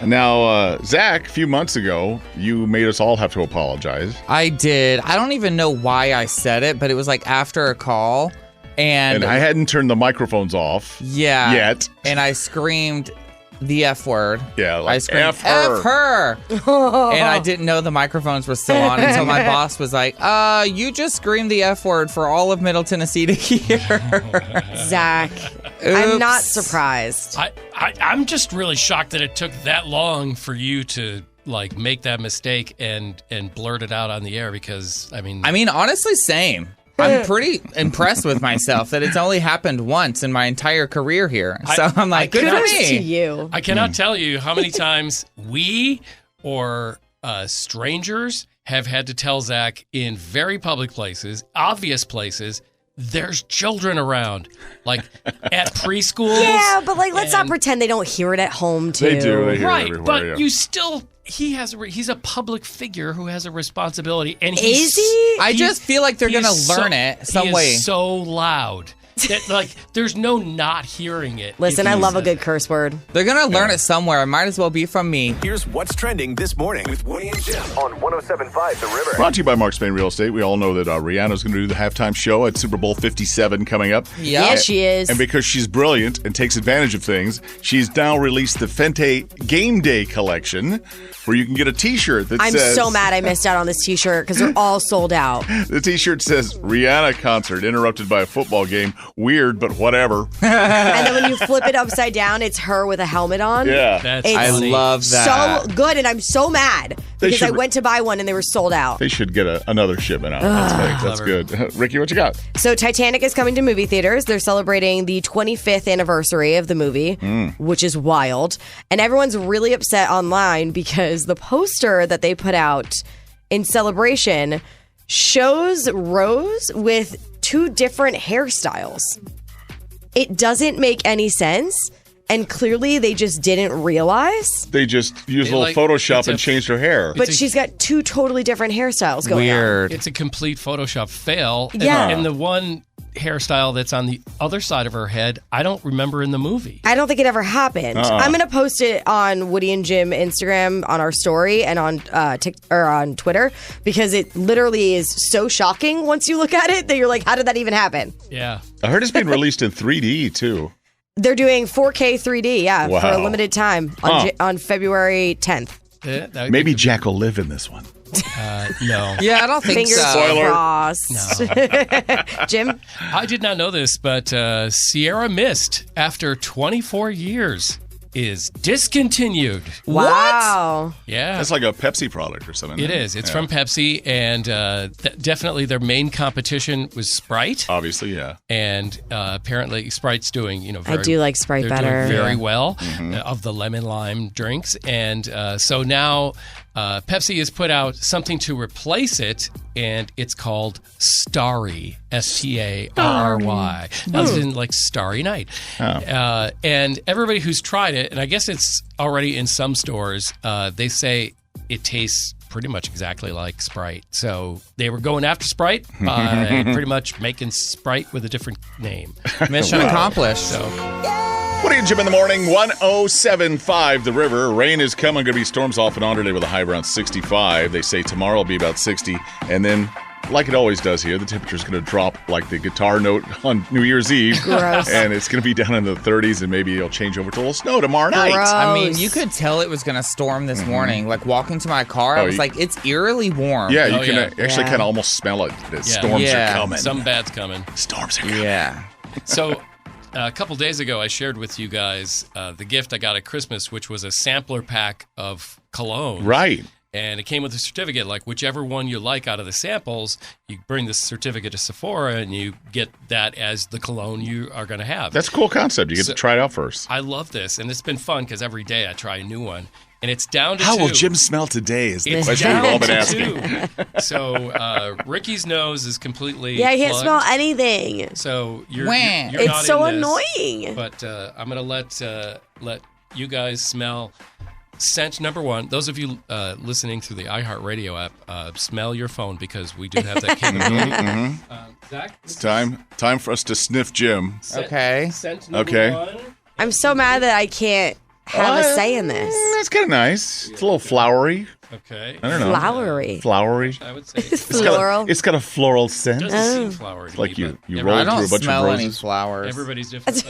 [SPEAKER 2] Now, Zach, a few months ago, you made us all have to apologize.
[SPEAKER 5] I did. I don't even know why I said it, but it was like after a call. And
[SPEAKER 2] I hadn't turned the microphones off.
[SPEAKER 5] Yeah.
[SPEAKER 2] Yet.
[SPEAKER 5] And I screamed the F word.
[SPEAKER 2] Yeah, like
[SPEAKER 5] I screamed,
[SPEAKER 2] F her.
[SPEAKER 5] F her. And I didn't know the microphones were still on until my boss was like, you just screamed the F word for all of Middle Tennessee to hear.
[SPEAKER 3] Zach, I'm not surprised.
[SPEAKER 1] I'm just really shocked that it took that long for you to make that mistake and blurt it out on the air because, I mean,
[SPEAKER 5] honestly, same. I'm pretty impressed with myself that it's only happened once in my entire career here. So I'm like, good for me.
[SPEAKER 3] To you.
[SPEAKER 1] I cannot tell you how many times we or strangers have had to tell Zach in very public places, obvious places, there's children around, like at preschools.
[SPEAKER 3] Yeah, but let's not pretend they don't hear it at home too.
[SPEAKER 2] They do. They hear
[SPEAKER 1] right,
[SPEAKER 2] it everywhere,
[SPEAKER 1] but
[SPEAKER 2] yeah.
[SPEAKER 1] you still. He's a public figure who has a responsibility, and
[SPEAKER 3] is he?
[SPEAKER 5] I just feel like they're gonna learn it some way.
[SPEAKER 1] He's so loud that there's no not hearing it.
[SPEAKER 3] Listen, I love a good curse word.
[SPEAKER 5] They're gonna learn it somewhere. It might as well be from me.
[SPEAKER 4] Here's what's trending this morning with Woody and Jim on 107.5 The River.
[SPEAKER 2] Brought to you by Mark Spain Real Estate. We all know that Rihanna's going to do the halftime show at Super Bowl 57 coming up.
[SPEAKER 3] Yeah, she is.
[SPEAKER 2] And because she's brilliant and takes advantage of things, she's now released the Fenty Game Day collection, where you can get a T-shirt that says...
[SPEAKER 3] I'm so mad I missed out on this T-shirt because they're all sold out.
[SPEAKER 2] The T-shirt says, Rihanna concert interrupted by a football game. Weird, but whatever.
[SPEAKER 3] And then when you flip it upside down, it's her with a helmet on.
[SPEAKER 2] Yeah.
[SPEAKER 5] I love that.
[SPEAKER 3] So good, and I'm so mad because I went to buy one and they were sold out.
[SPEAKER 2] They should get another shipment out. That's good. Ricky, what you got?
[SPEAKER 3] So Titanic is coming to movie theaters. They're celebrating the 25th anniversary of the movie, which is wild. And everyone's really upset online because the poster that they put out in celebration shows Rose with two different hairstyles. It doesn't make any sense. and clearly they just didn't realize.
[SPEAKER 2] They just used a little Photoshop and changed her hair.
[SPEAKER 3] But she's got 2 totally different hairstyles going on.
[SPEAKER 1] It's a complete Photoshop fail.
[SPEAKER 3] Yeah.
[SPEAKER 1] And the one hairstyle that's on the other side of her head, I don't remember in the movie.
[SPEAKER 3] I don't think it ever happened. I'm going to post it on Woody and Jim Instagram on our story and on on Twitter because it literally is so shocking once you look at it that you're like, how did that even happen?
[SPEAKER 1] Yeah.
[SPEAKER 2] I heard it's being released in 3D, too.
[SPEAKER 3] They're doing 4K 3D,
[SPEAKER 2] Wow.
[SPEAKER 3] for a limited time on February 10th.
[SPEAKER 2] Maybe Jack will live in this one.
[SPEAKER 1] No.
[SPEAKER 5] Yeah, I don't think
[SPEAKER 3] Fingers
[SPEAKER 5] so.
[SPEAKER 3] crossed.
[SPEAKER 1] No.
[SPEAKER 3] Jim?
[SPEAKER 1] I did not know this, but Sierra Mist, after 24 years, is discontinued.
[SPEAKER 3] Wow.
[SPEAKER 1] Yeah.
[SPEAKER 2] That's like a Pepsi product or something.
[SPEAKER 1] It is. It's from Pepsi, and definitely their main competition was Sprite.
[SPEAKER 2] Obviously, yeah.
[SPEAKER 1] And apparently Sprite's doing,
[SPEAKER 3] I do like Sprite
[SPEAKER 1] they're
[SPEAKER 3] better.
[SPEAKER 1] doing very well of the lemon lime drinks. And so now Pepsi has put out something to replace it, and it's called Starry, Starry. As in like Starry Night. And everybody who's tried it, and I guess it's already in some stores, they say it tastes pretty much exactly like Sprite. So they were going after Sprite by pretty much making Sprite with a different name.
[SPEAKER 5] Mission accomplished.
[SPEAKER 1] So.
[SPEAKER 2] Woody and Jim in the morning, 107.5 The River. Rain is coming. Going to be storms off and on today with a high around 65. They say tomorrow will be about 60. And then, like it always does here, the temperature's going to drop like the guitar note on New Year's Eve.
[SPEAKER 3] Gross.
[SPEAKER 2] And it's going to be down in the 30s, and maybe it'll change over to a little snow tomorrow night.
[SPEAKER 3] Gross.
[SPEAKER 5] I mean, you could tell it was going to storm this morning. Like, walking to my car, I was like, it's eerily warm.
[SPEAKER 2] Yeah, you can actually kind of almost smell it. The storms are coming.
[SPEAKER 1] Some bad's coming.
[SPEAKER 2] Storms are coming.
[SPEAKER 5] Yeah.
[SPEAKER 1] So a couple days ago, I shared with you guys the gift I got at Christmas, which was a sampler pack of cologne.
[SPEAKER 2] Right.
[SPEAKER 1] And it came with a certificate, like whichever one you like out of the samples, you bring the certificate to Sephora and you get that as the cologne you are going to have.
[SPEAKER 2] That's a cool concept. You get to try it out first.
[SPEAKER 1] I love this. And it's been fun because every day I try a new one. And it's down to
[SPEAKER 2] How
[SPEAKER 1] 2.
[SPEAKER 2] will Jim smell today is the
[SPEAKER 1] It's
[SPEAKER 2] question we've all
[SPEAKER 1] down
[SPEAKER 2] been
[SPEAKER 1] to
[SPEAKER 2] asking.
[SPEAKER 1] 2. So Ricky's nose is completely
[SPEAKER 3] Yeah, I can't
[SPEAKER 1] plugged.
[SPEAKER 3] smell anything.
[SPEAKER 1] So you're
[SPEAKER 5] Wah.
[SPEAKER 1] you're
[SPEAKER 3] It's
[SPEAKER 1] not
[SPEAKER 3] so
[SPEAKER 1] in this,
[SPEAKER 3] annoying.
[SPEAKER 1] But I'm going to let you guys smell scent number 1. Those of you listening through the iHeartRadio app, smell your phone because we do have that capability. Zach?
[SPEAKER 2] It's time for us to sniff Jim.
[SPEAKER 5] Okay.
[SPEAKER 1] Scent number 1.
[SPEAKER 3] I'm so mad that I can't have a say in this.
[SPEAKER 2] That's kind of nice. It's a little flowery.
[SPEAKER 1] Okay.
[SPEAKER 2] I don't know.
[SPEAKER 3] Flowery.
[SPEAKER 1] I would say
[SPEAKER 3] Floral.
[SPEAKER 2] It's got a floral scent.
[SPEAKER 1] It doesn't seem flowery to
[SPEAKER 2] Like
[SPEAKER 1] me,
[SPEAKER 2] you
[SPEAKER 1] but
[SPEAKER 2] roll
[SPEAKER 5] I
[SPEAKER 2] through
[SPEAKER 5] don't
[SPEAKER 2] a bunch of
[SPEAKER 5] smell any
[SPEAKER 2] roses.
[SPEAKER 5] flowers.
[SPEAKER 1] everybody's different.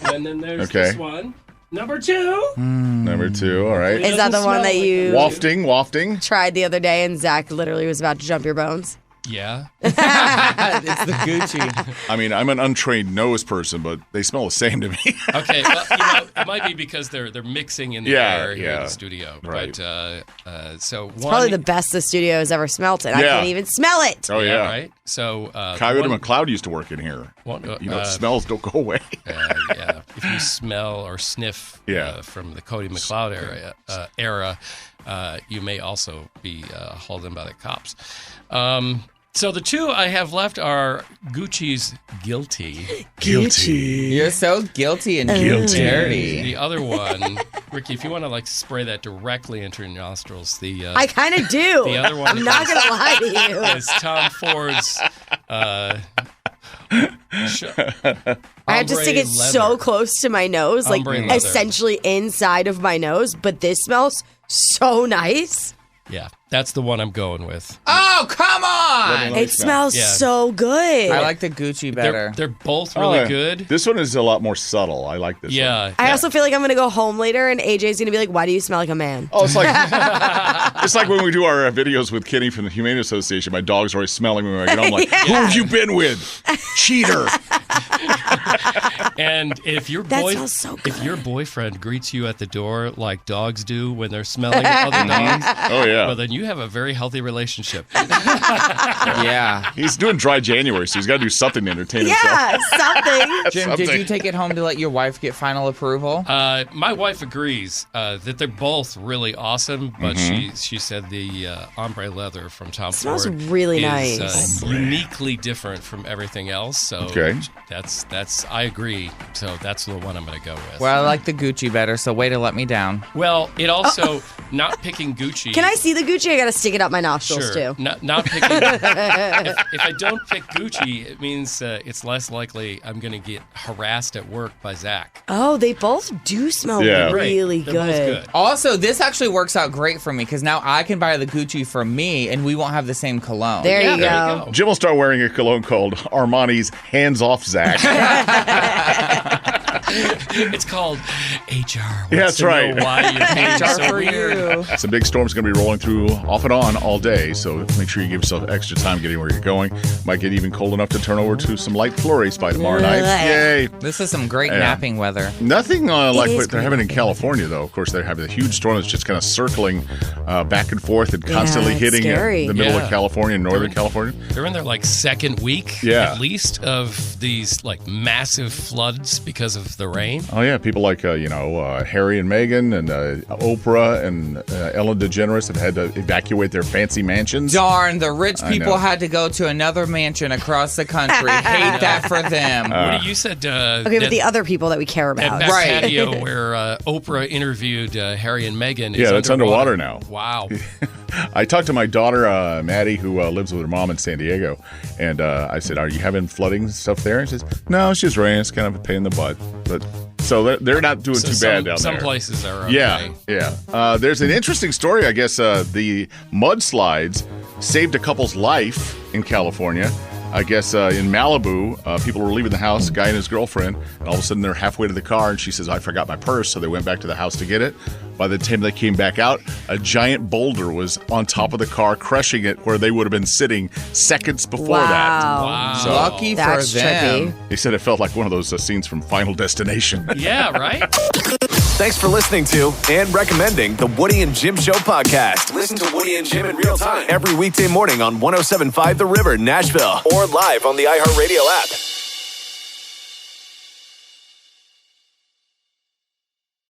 [SPEAKER 1] And then there's
[SPEAKER 2] Okay.
[SPEAKER 1] this one. Number 2.
[SPEAKER 2] Number 2, all right.
[SPEAKER 3] Is that the one that you
[SPEAKER 2] Wafting.
[SPEAKER 3] tried the other day and Zach literally was about to jump your bones?
[SPEAKER 1] Yeah.
[SPEAKER 5] It's the Gucci.
[SPEAKER 2] I mean, I'm an untrained nose person, but they smell the same to me.
[SPEAKER 1] Okay. Well, it might be because they're mixing in the air here in the studio.
[SPEAKER 2] Right.
[SPEAKER 1] But so
[SPEAKER 3] It's
[SPEAKER 1] one.
[SPEAKER 3] probably the best the studio has ever smelt it. I
[SPEAKER 2] Yeah.
[SPEAKER 3] can't even smell it.
[SPEAKER 2] Oh, yeah.
[SPEAKER 1] Right. So
[SPEAKER 2] Coyote
[SPEAKER 1] one-
[SPEAKER 2] McLeod used to work in here. Smells don't go away.
[SPEAKER 1] Yeah. If you smell or sniff from the Cody McLeod era, you may also be hauled in by the cops. So the 2 I have left are Gucci's Guilty.
[SPEAKER 5] You're so guilty and dirty.
[SPEAKER 1] The other one, Ricky, if you want to spray that directly into your nostrils,
[SPEAKER 3] I kind of do.
[SPEAKER 1] The other one
[SPEAKER 3] I'm not going to lie to you.
[SPEAKER 1] is Tom Ford's.
[SPEAKER 3] I have to stick it so close to my nose, like essentially inside of my nose, but this smells so nice.
[SPEAKER 1] Yeah, that's the one I'm going with.
[SPEAKER 5] Oh, come on!
[SPEAKER 3] It smells so good.
[SPEAKER 5] I like the Gucci better.
[SPEAKER 1] They're both really good.
[SPEAKER 2] This one is a lot more subtle. I like this one.
[SPEAKER 3] I also feel like I'm going to go home later and AJ's going to be like, why do you smell like a man?
[SPEAKER 2] Oh, it's like it's like when we do our videos with Kenny from the Humane Association. My dog's always smelling me when I get home. Like, who have you been with? Cheater.
[SPEAKER 1] And if your if your boyfriend greets you at the door like dogs do when they're smelling other dogs, well, then you have a very healthy relationship.
[SPEAKER 5] Yeah.
[SPEAKER 2] He's doing dry January, so he's got to do something to entertain himself.
[SPEAKER 3] Something.
[SPEAKER 5] Jim, did you take it home to let your wife get final approval?
[SPEAKER 1] My wife agrees that they're both really awesome, but she said the ombre leather from Tom
[SPEAKER 3] Smells
[SPEAKER 1] Ford
[SPEAKER 3] really
[SPEAKER 1] is
[SPEAKER 3] nice.
[SPEAKER 1] uniquely different from everything else. So I agree. So that's the one I'm going to go with.
[SPEAKER 5] Well, I like the Gucci better, so way to let me down.
[SPEAKER 1] Well, it also not picking Gucci.
[SPEAKER 3] Can I see the Gucci? I got to stick it up my nostrils
[SPEAKER 1] Sure.
[SPEAKER 3] too.
[SPEAKER 1] Not picking. if I don't pick Gucci, it means it's less likely I'm going to get harassed at work by Zach.
[SPEAKER 3] Oh, they both do smell really
[SPEAKER 1] They're both good.
[SPEAKER 5] Also, this actually works out great for me because now I can buy the Gucci for me, and we won't have the same cologne.
[SPEAKER 3] There you go.
[SPEAKER 2] Jim will start wearing a cologne called Armani's Hands Off Zach.
[SPEAKER 1] It's called HR.
[SPEAKER 2] Yeah, that's right.
[SPEAKER 1] Why you're being
[SPEAKER 5] HR
[SPEAKER 1] so
[SPEAKER 5] for
[SPEAKER 1] weird.
[SPEAKER 5] you.
[SPEAKER 2] Some big storm's going to be rolling through off and on all day, so make sure you give yourself extra time getting where you're going. Might get even cold enough to turn over to some light flurries by tomorrow night. Yay!
[SPEAKER 5] This is some great napping weather.
[SPEAKER 2] Nothing like what they're having in California, though. Of course, they're having a huge storm that's just kind of circling back and forth and constantly hitting the middle of California and northern California.
[SPEAKER 1] They're in their second week, at least, of these massive floods because of the rain.
[SPEAKER 2] Oh yeah, people like Harry and Meghan and Oprah and Ellen DeGeneres have had to evacuate their fancy mansions.
[SPEAKER 5] Darn, the rich people had to go to another mansion across the country. Hate that for them.
[SPEAKER 1] What you said?
[SPEAKER 3] Okay, but the other people that we care about.
[SPEAKER 1] At Back Patio, where Oprah interviewed Harry and Meghan.
[SPEAKER 2] Yeah, that's underwater now.
[SPEAKER 1] Wow.
[SPEAKER 2] I talked to my daughter, Maddie, who lives with her mom in San Diego, and I said, "Are you having flooding stuff there?" And she says, "No, it's just rain. It's kind of a pain in the butt." But so they're not doing too bad down there.
[SPEAKER 1] Some places are okay.
[SPEAKER 2] Yeah. There's an interesting story. I guess the mudslides saved a couple's life in California. I guess in Malibu, people were leaving the house, a guy and his girlfriend, and all of a sudden they're halfway to the car, and she says, "I forgot my purse," so they went back to the house to get it. By the time they came back out, a giant boulder was on top of the car, crushing it where they would have been sitting seconds before that.
[SPEAKER 5] Wow. So, lucky for them.
[SPEAKER 3] Trippy.
[SPEAKER 2] They said it felt like one of those scenes from Final Destination.
[SPEAKER 1] Yeah, right?
[SPEAKER 4] Thanks for listening to and recommending the Woody and Jim Show podcast. Listen to Woody and Jim in real time every weekday morning on 107.5 The River, Nashville, or live on the iHeartRadio app.